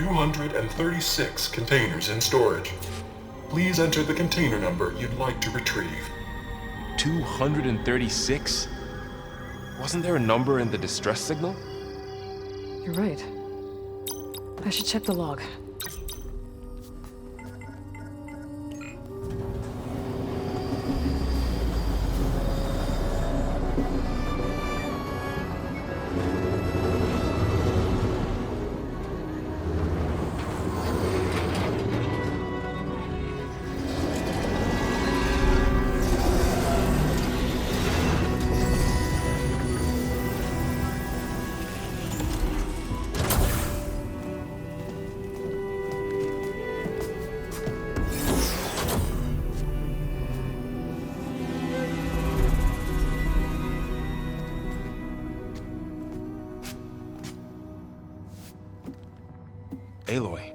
236 containers in storage. Please enter the container number you'd like to retrieve. 236? Wasn't there a number in the distress signal? You're right. I should check the log. Aloy.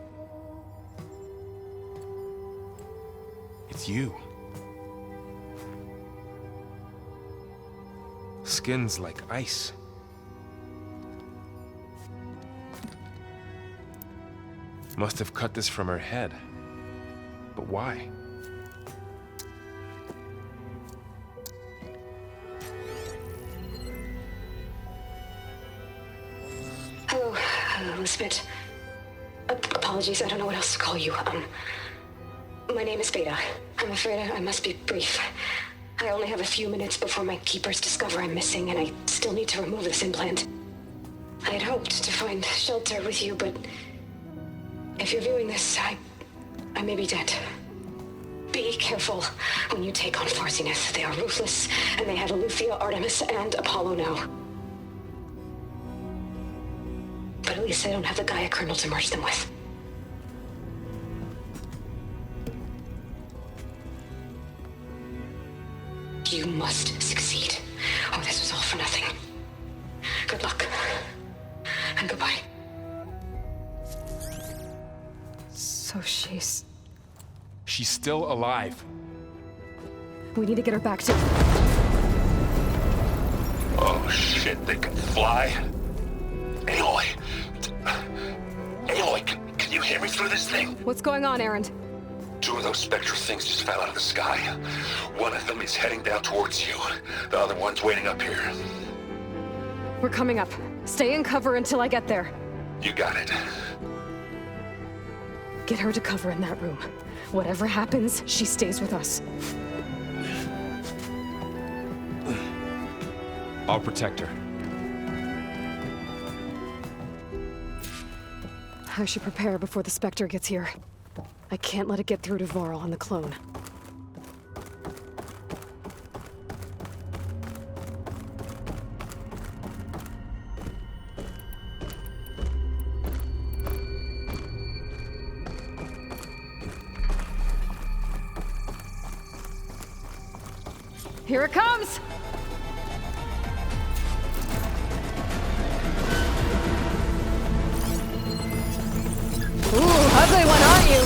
It's you. Skin's like ice. Must have cut this from her head. But why? Hello, Elizabeth. Apologies, I don't know what else to call you. My name is Beta. I'm afraid I must be brief. I only have a few minutes before my keepers discover I'm missing, and I still need to remove this implant. I had hoped to find shelter with you, but if you're viewing this, I may be dead. Be careful when you take on Farsiness. They are ruthless, and they have Eleuthia, Artemis, and Apollo now. But at least I don't have the Gaia kernel to merge them with. You must succeed, or this was all for nothing. Good luck. And goodbye. So she's... She's still alive. We need to get her back to... Oh shit, they can fly? Aloy! Aloy, can you hear me through this thing? What's going on, Erend? Two of those spectral things just fell out of the sky. One of them is heading down towards you. The other one's waiting up here. We're coming up. Stay in cover until I get there. You got it. Get her to cover in that room. Whatever happens, she stays with us. I'll protect her. I should prepare before the Spectre gets here. I can't let it get through to Varl and the clone. Here it comes! Ooh, ugly one, aren't you?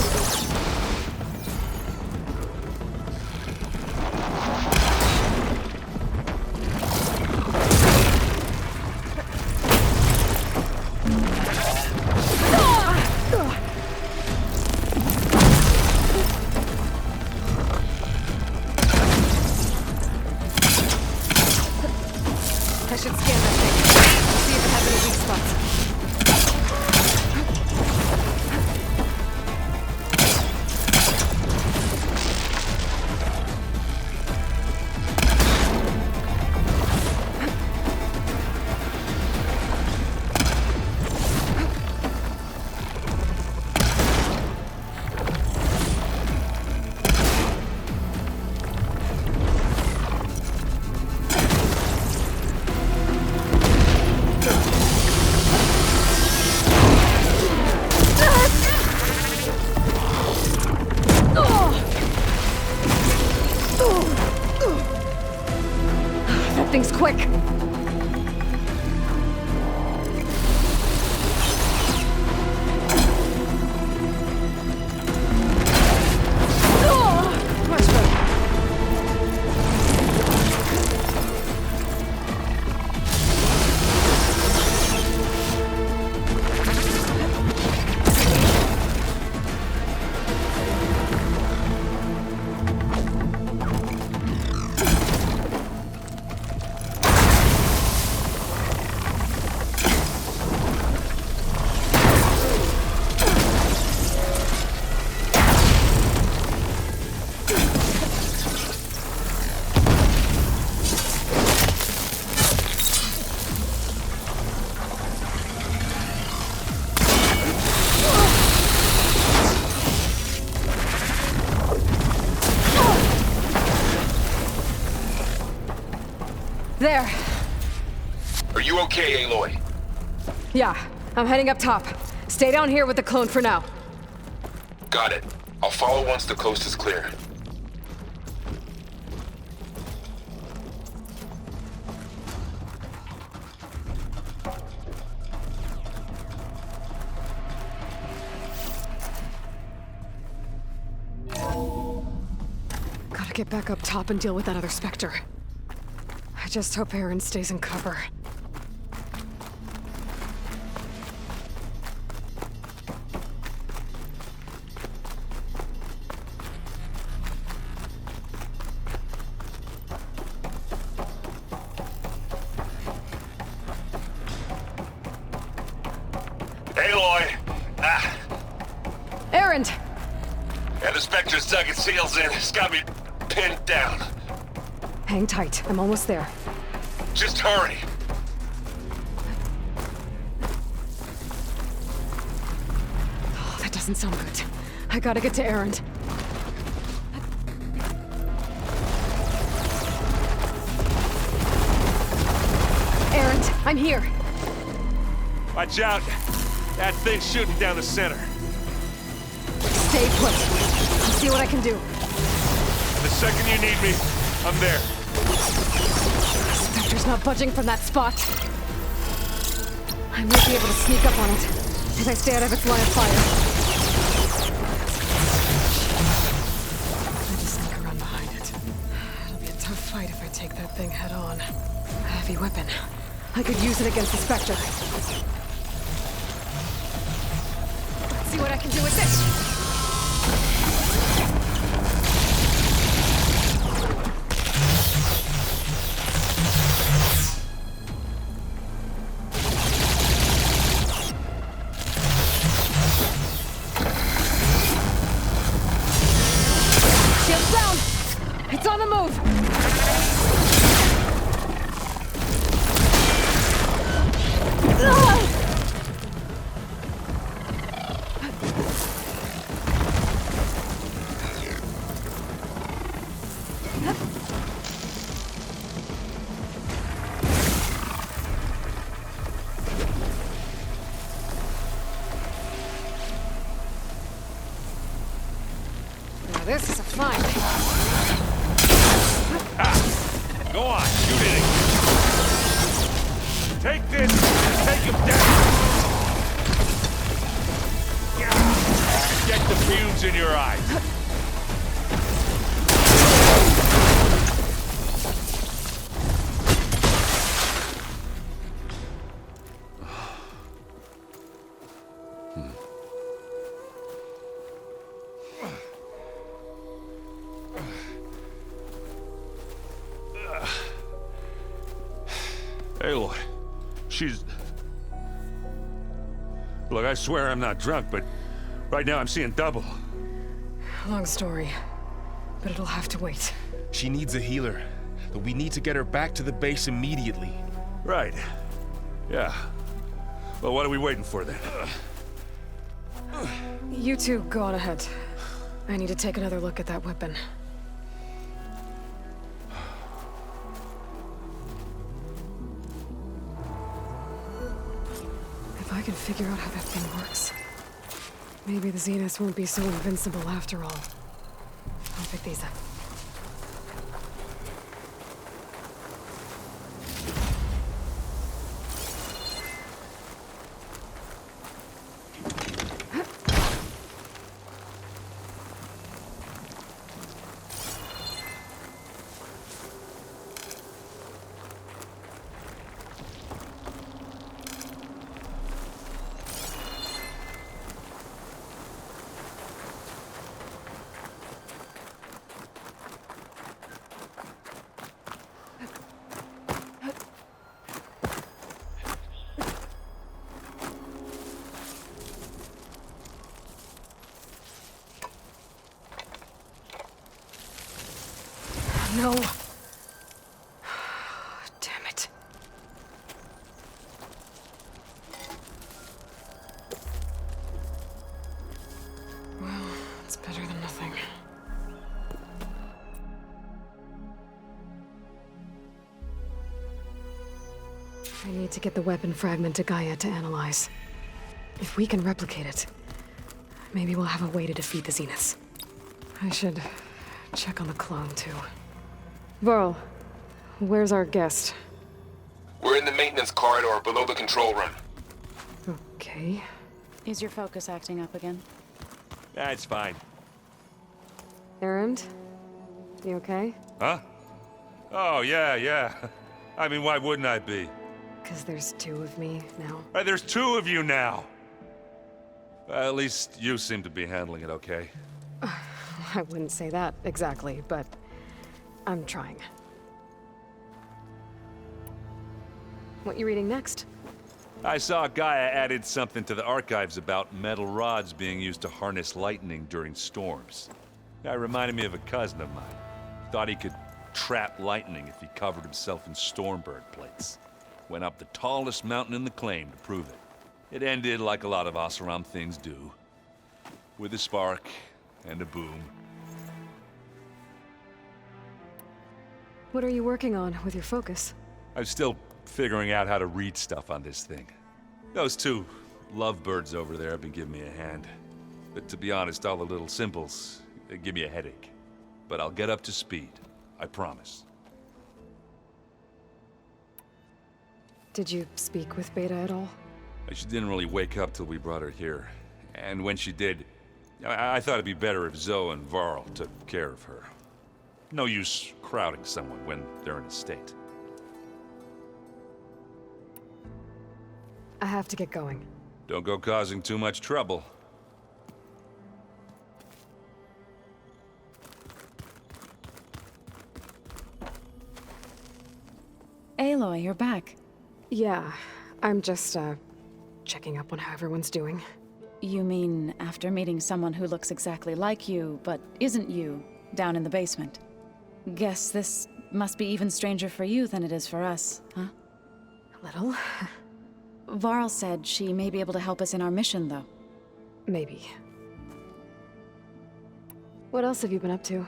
I should scan that thing. See if it has any weak spots. There. Are you okay, Aloy? Yeah, I'm heading up top. Stay down here with the clone for now. Got it. I'll follow once the coast is clear. Gotta get back up top and deal with that other Spectre. I just hope Aaron stays in cover. Aloy! Ah! Aaron! Yeah, the Spectre's dug its heels in. It's got me pinned down. Hang tight, I'm almost there. Just hurry. Oh, that doesn't sound good. I gotta get to Aaron. Aaron, I'm here. Watch out! That thing's shooting down the center. Stay put. I'll see what I can do. The second you need me, I'm there. Spectre's not budging from that spot. I might be able to sneak up on it if I stay out of its line of fire. I just sneak around behind it. It'll be a tough fight if I take that thing head on. A heavy weapon. I could use it against the Spectre. Let's see what I can do with this. Shield's down! It's on the move! Now this is a find. Go on, shoot it! Take this and take him down! Get the fumes in your eyes. Aloy, she's... Look, I swear I'm not drunk, but right now I'm seeing double. Long story, but it'll have to wait. She needs a healer, but we need to get her back to the base immediately. Right. Yeah. Well, what are we waiting for then? You two go on ahead. I need to take another look at that weapon. If I can figure out how that thing works, maybe the Zeniths won't be so invincible after all. I'll pick these up. No. Damn it. Well, it's better than nothing. I need to get the weapon fragment to Gaia to analyze. If we can replicate it, maybe we'll have a way to defeat the Zeniths. I should check on the clone, too. Varl, where's our guest? We're in the maintenance corridor below the control room. Okay. Is your focus acting up again? That's fine. Erend? You okay? Huh? Oh, yeah. I mean, why wouldn't I be? Because there's two of me now. There's two of you now! At least you seem to be handling it okay. I wouldn't say that exactly, but I'm trying. What you reading next? I saw Gaia added something to the archives about metal rods being used to harness lightning during storms. That reminded me of a cousin of mine. Thought he could trap lightning if he covered himself in Stormbird plates. Went up the tallest mountain in the claim to prove it. It ended like a lot of Oseram things do. With a spark and a boom. What are you working on with your focus? I'm still figuring out how to read stuff on this thing. Those two lovebirds over there have been giving me a hand. But to be honest, all the little symbols, they give me a headache. But I'll get up to speed. I promise. Did you speak with Beta at all? She didn't really wake up till we brought her here. And when she did, I thought it'd be better if Zoe and Varl took care of her. No use crowding someone when they're in a state. I have to get going. Don't go causing too much trouble. Aloy, you're back. Yeah, I'm just, checking up on how everyone's doing. You mean after meeting someone who looks exactly like you, but isn't you, down in the basement? Guess this must be even stranger for you than it is for us, huh? A little. Varl said she may be able to help us in our mission, though. Maybe. What else have you been up to?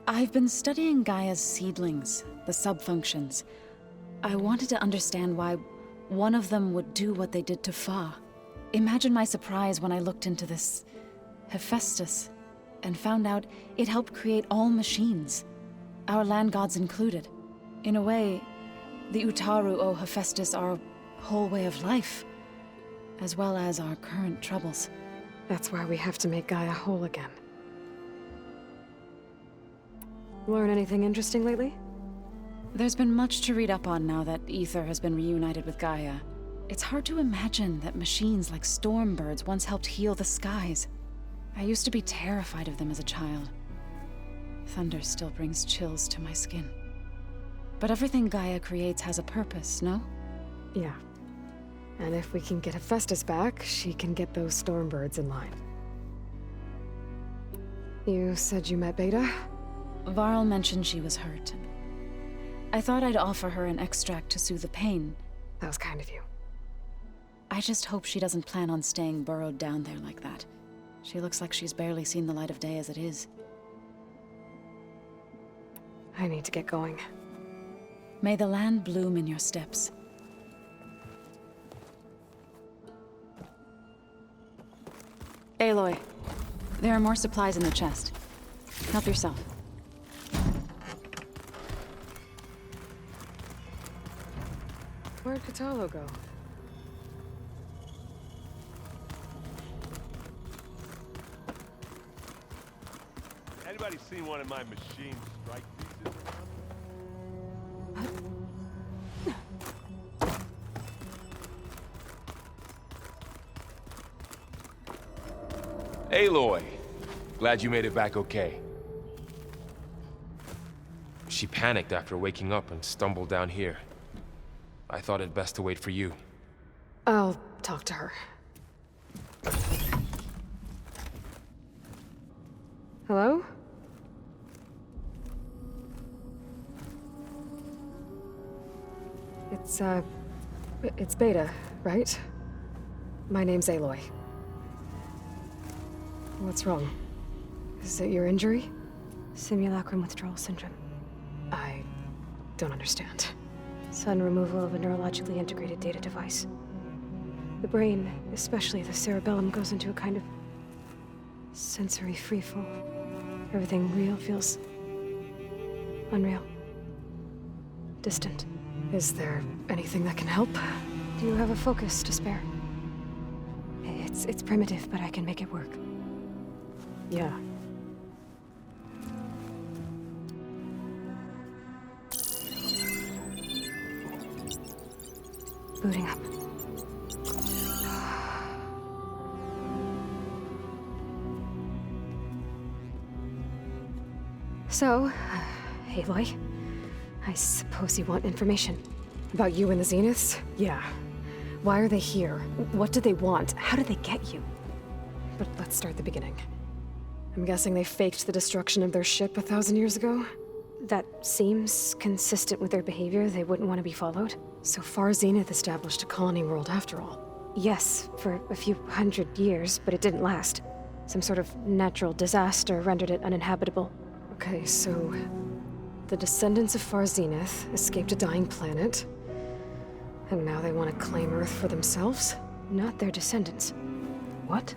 I've been studying Gaia's seedlings, the subfunctions. I wanted to understand why one of them would do what they did to Fa. Imagine my surprise when I looked into this Hephaestus and found out it helped create all machines, our land gods included. In a way, the Utaru owe Hephaestus our whole way of life, as well as our current troubles. That's why we have to make Gaia whole again. Learn anything interesting lately? There's been much to read up on now that Ether has been reunited with Gaia. It's hard to imagine that machines like Stormbirds once helped heal the skies. I used to be terrified of them as a child. Thunder still brings chills to my skin. But everything Gaia creates has a purpose, no? Yeah. And if we can get Hephaestus back, she can get those Stormbirds in line. You said you met Beta? Varl mentioned she was hurt. I thought I'd offer her an extract to soothe the pain. That was kind of you. I just hope she doesn't plan on staying burrowed down there like that. She looks like she's barely seen the light of day as it is. I need to get going. May the land bloom in your steps. Aloy, there are more supplies in the chest. Help yourself. Where'd Katalo go? Anybody seen one of my machine strike pieces around? Aloy, glad you made it back okay. She panicked after waking up and stumbled down here. I thought it best to wait for you. I'll talk to her. Hello? It's Beta, right? My name's Aloy. What's wrong? Is it your injury? Simulacrum withdrawal syndrome. I don't understand. Sudden removal of a neurologically integrated data device. The brain, especially the cerebellum, goes into a kind of sensory freefall. Everything real feels unreal. Distant. Is there anything that can help? Do you have a focus to spare? It's primitive, but I can make it work. Yeah. Booting up. So, Aloy, I suppose you want information. About you and the Zeniths? Yeah. Why are they here? What do they want? How did they get you? But let's start at the beginning. I'm guessing they faked the destruction of their ship 1,000 years ago? That seems consistent with their behavior. They wouldn't want to be followed. So far, Zenith established a colony world after all. Yes, for a few hundred years, but it didn't last. Some sort of natural disaster rendered it uninhabitable. Okay, so the descendants of Far Zenith escaped a dying planet, and now they want to claim Earth for themselves? Not their descendants. What?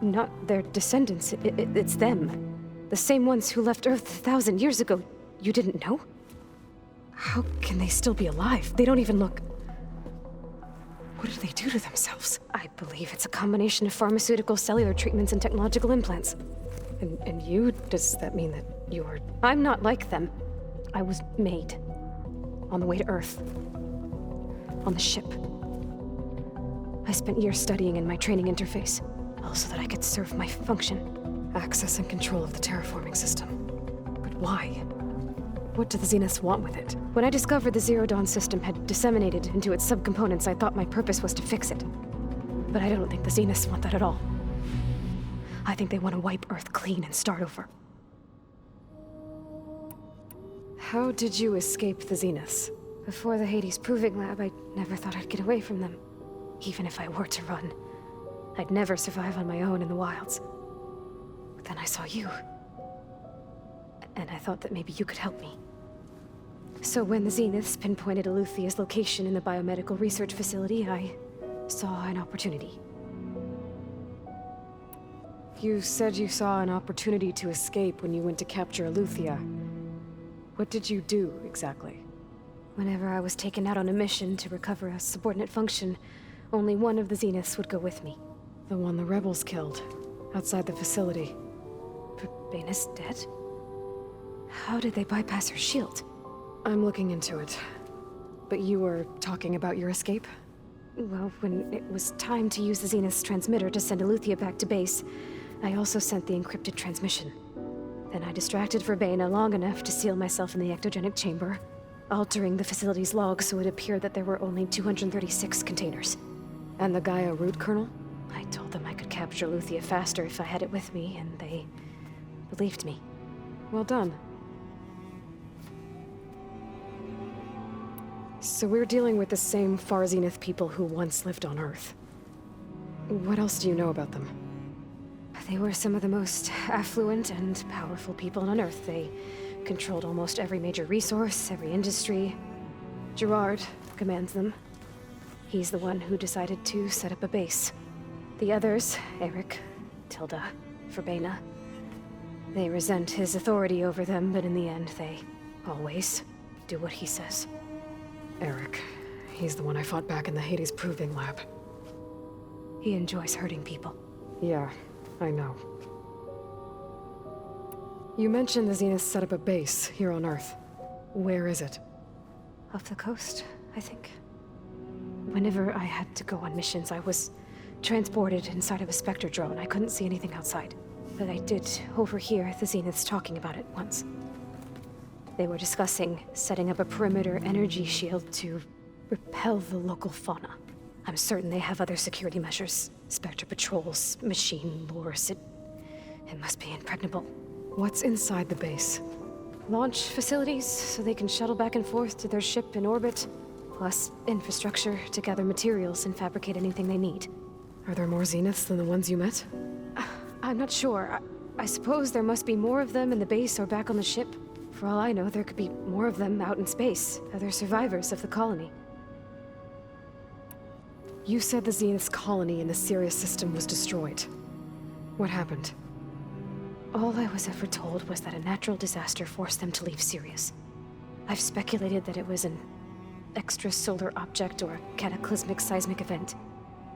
Not their descendants. It's them. The same ones who left Earth 1,000 years ago. You didn't know? How can they still be alive? They don't even look... What did they do to themselves? I believe it's a combination of pharmaceutical, cellular treatments, and technological implants. And you? Does that mean that you're... I'm not like them. I was made. On the way to Earth. On the ship. I spent years studying in my training interface, all so that I could serve my function. Access and control of the terraforming system. But why? What do the Zeniths want with it? When I discovered the Zero Dawn system had disseminated into its subcomponents, I thought my purpose was to fix it. But I don't think the Zeniths want that at all. I think they want to wipe Earth clean and start over. How did you escape the Zeniths? Before the Hades Proving Lab, I never thought I'd get away from them. Even if I were to run, I'd never survive on my own in the wilds. But then I saw you. And I thought that maybe you could help me. So when the Zeniths pinpointed Aletheia's location in the biomedical research facility, I saw an opportunity. You said you saw an opportunity to escape when you went to capture Aletheia. What did you do, exactly? Whenever I was taken out on a mission to recover a subordinate function, only one of the Zeniths would go with me. The one the rebels killed, outside the facility. Baina's dead? How did they bypass her shield? I'm looking into it. But you were talking about your escape? Well, when it was time to use the Zenith's transmitter to send Aletheia back to base, I also sent the encrypted transmission. Then I distracted Baina long enough to seal myself in the ectogenic chamber, altering the facility's log so it appeared that there were only 236 containers. And the Gaia root kernel? I told them I could capture Aletheia faster if I had it with me, and they believed me. Well done. So we're dealing with the same Far Zenith people who once lived on Earth. What else do you know about them? They were some of the most affluent and powerful people on Earth. They controlled almost every major resource, every industry. Gerard commands them. He's the one who decided to set up a base. The others, Eric, Tilda, Baina, they resent his authority over them, but in the end, they always do what he says. Eric. He's the one I fought back in the Hades Proving Lab. He enjoys hurting people. Yeah, I know. You mentioned the Zeniths set up a base here on Earth. Where is it? Off the coast, I think. Whenever I had to go on missions, I was transported inside of a Spectre drone. I couldn't see anything outside. But I did overhear the Zeniths talking about it once. They were discussing setting up a perimeter energy shield to repel the local fauna. I'm certain they have other security measures. Spectre patrols, machine lures. It must be impregnable. What's inside the base? Launch facilities, so they can shuttle back and forth to their ship in orbit. Plus infrastructure to gather materials and fabricate anything they need. Are there more Zeniths than the ones you met? I'm not sure. I suppose there must be more of them in the base or back on the ship. For all I know, there could be more of them out in space, other survivors of the colony. You said the Zenith's colony in the Sirius system was destroyed. What happened? All I was ever told was that a natural disaster forced them to leave Sirius. I've speculated that it was an extrasolar object or a cataclysmic seismic event.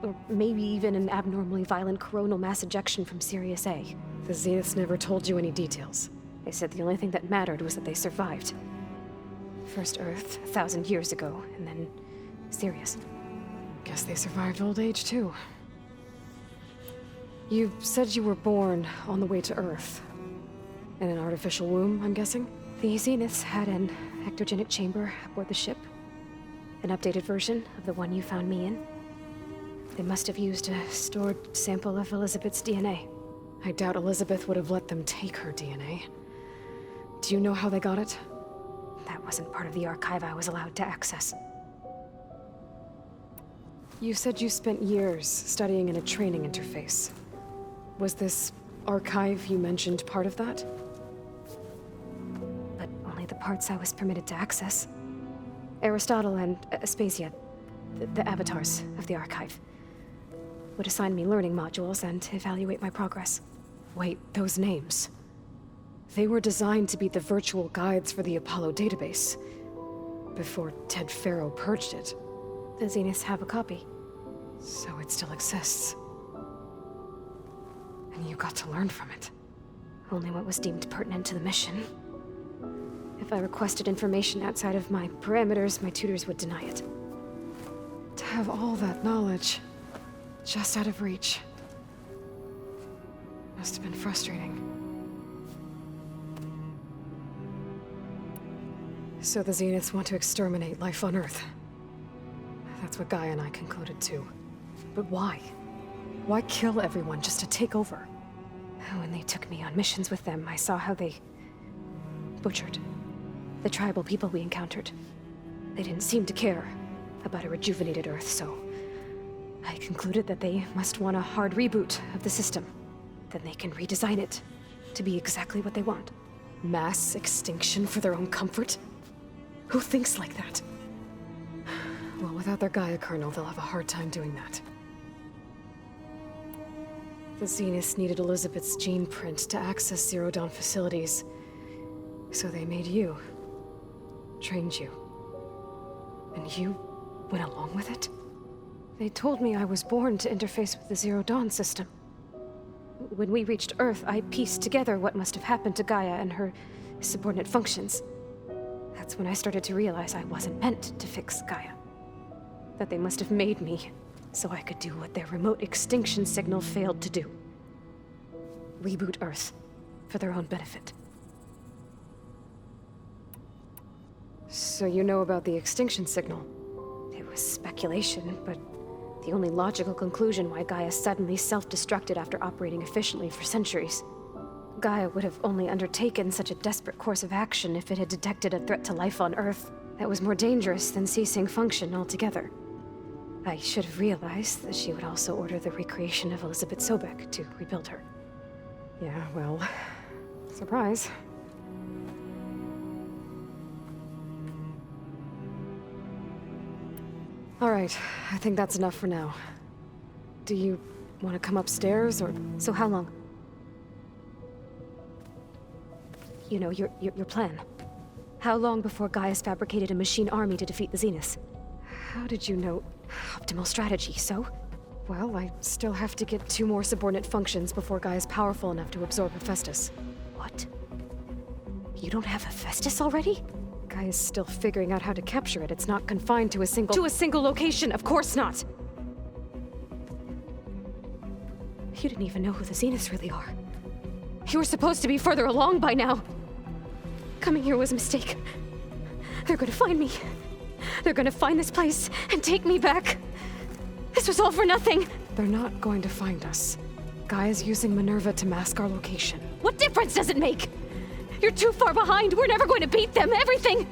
Or maybe even an abnormally violent coronal mass ejection from Sirius A. The Zeniths never told you any details. They said the only thing that mattered was that they survived. First Earth, 1,000 years ago, and then Sirius. Guess they survived old age, too. You said you were born on the way to Earth. In an artificial womb, I'm guessing? The Zeniths had an ectogenic chamber aboard the ship. An updated version of the one you found me in. They must have used a stored sample of Elizabeth's DNA. I doubt Elizabeth would have let them take her DNA. Do you know how they got it? That wasn't part of the archive I was allowed to access. You said you spent years studying in a training interface. Was this archive you mentioned part of that? But only the parts I was permitted to access. Aristotle and Aspasia, the avatars of the archive, would assign me learning modules and evaluate my progress. Wait, those names. They were designed to be the virtual guides for the Apollo database, before Ted Faro purged it. The Zeniths have a copy, so it still exists. And you got to learn from it. Only what was deemed pertinent to the mission. If I requested information outside of my parameters, my tutors would deny it. To have all that knowledge, just out of reach, must have been frustrating. So the Zeniths want to exterminate life on Earth. That's what Gaia and I concluded too. But why? Why kill everyone just to take over? When they took me on missions with them, I saw how they butchered the tribal people we encountered. They didn't seem to care about a rejuvenated Earth, so I concluded that they must want a hard reboot of the system. Then they can redesign it to be exactly what they want. Mass extinction for their own comfort? Who thinks like that? Well, without their Gaia kernel, they'll have a hard time doing that. The Zeniths needed Elizabeth's gene print to access Zero Dawn facilities, so they made you. Trained you. And you went along with it? They told me I was born to interface with the Zero Dawn system. When we reached Earth, I pieced together what must have happened to Gaia and her subordinate functions. That's when I started to realize I wasn't meant to fix Gaia. That they must have made me so I could do what their remote extinction signal failed to do. Reboot Earth for their own benefit. So you know about the extinction signal? It was speculation, but the only logical conclusion why Gaia suddenly self-destructed after operating efficiently for centuries. Gaia would have only undertaken such a desperate course of action if it had detected a threat to life on Earth that was more dangerous than ceasing function altogether. I should have realized that she would also order the recreation of Elizabeth Sobek to rebuild her. Yeah, well, surprise. All right, I think that's enough for now. Do you want to come upstairs, or... So how long? You know, your plan. How long before Gaia's fabricated a machine army to defeat the Zeniths? How did you know? Optimal strategy, so? Well, I still have to get 2 more subordinate functions before Gaia's powerful enough to absorb Hephaestus. What? You don't have Hephaestus already? Gaia's still figuring out how to capture it. It's not confined to a single... To a single location, of course not! You didn't even know who the Zeniths really are. You were supposed to be further along by now. Coming here was a mistake. They're gonna find me. They're gonna find this place and take me back. This was all for nothing. They're not going to find us. Gaia's using Minerva to mask our location. What difference does it make? You're too far behind. We're never going to beat them. Everything.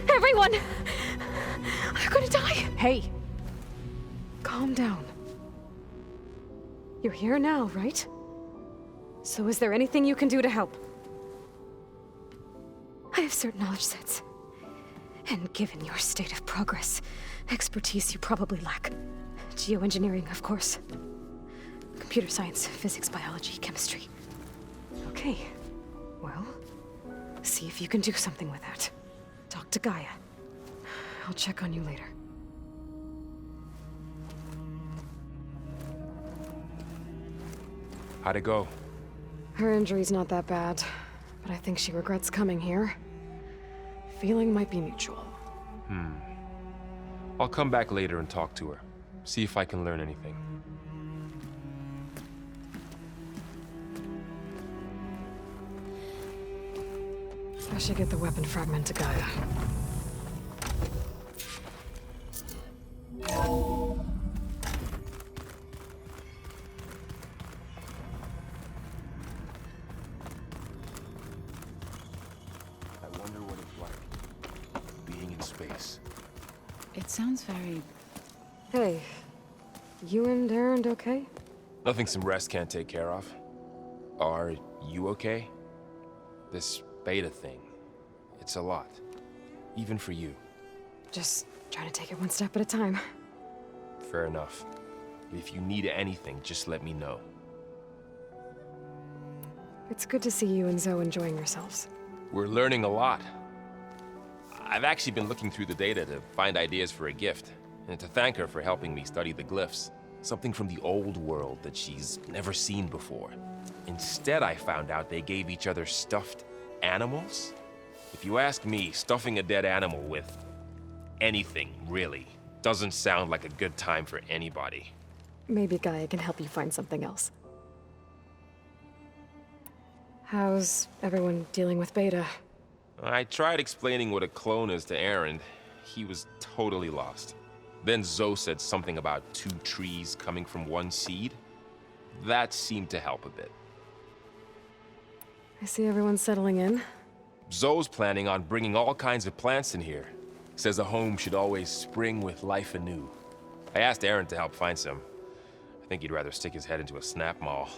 Everyone. They're gonna die. Hey. Calm down. You're here now, right? So is there anything you can do to help? I have certain knowledge sets. And given your state of progress, expertise you probably lack. Geoengineering, of course. Computer science, physics, biology, chemistry. Okay. Well, see if you can do something with that. Talk to Gaia. I'll check on you later. How'd it go? Her injury's not that bad, but I think she regrets coming here. Feeling might be mutual. I'll come back later and talk to her. See if I can learn anything. I should get the weapon fragment to Gaia. I wonder what it's like, being in space. It sounds very... Hey, you and Aaron okay? Nothing some rest can't take care of. Are you okay? This beta thing, it's a lot. Even for you. Just trying to take it one step at a time. Fair enough. If you need anything, just let me know. It's good to see you and Zoe enjoying yourselves. We're learning a lot. I've actually been looking through the data to find ideas for a gift, and to thank her for helping me study the glyphs. Something from the old world that she's never seen before. Instead, I found out they gave each other stuffed animals? If you ask me, stuffing a dead animal with anything, really, doesn't sound like a good time for anybody. Maybe Gaia can help you find something else. How's everyone dealing with Beta? I tried explaining what a clone is to Aaron. He was totally lost. Then Zoe said something about 2 trees coming from 1 seed. That seemed to help a bit. I see everyone's settling in. Zoe's planning on bringing all kinds of plants in here. Says a home should always spring with life anew. I asked Aaron to help find some. I think he'd rather stick his head into a snap mall.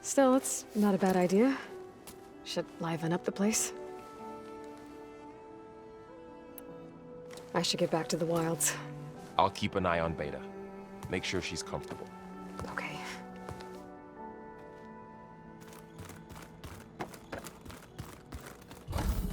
Still, it's not a bad idea. Should liven up the place. I should get back to the wilds. I'll keep an eye on Beta. Make sure she's comfortable. Okay.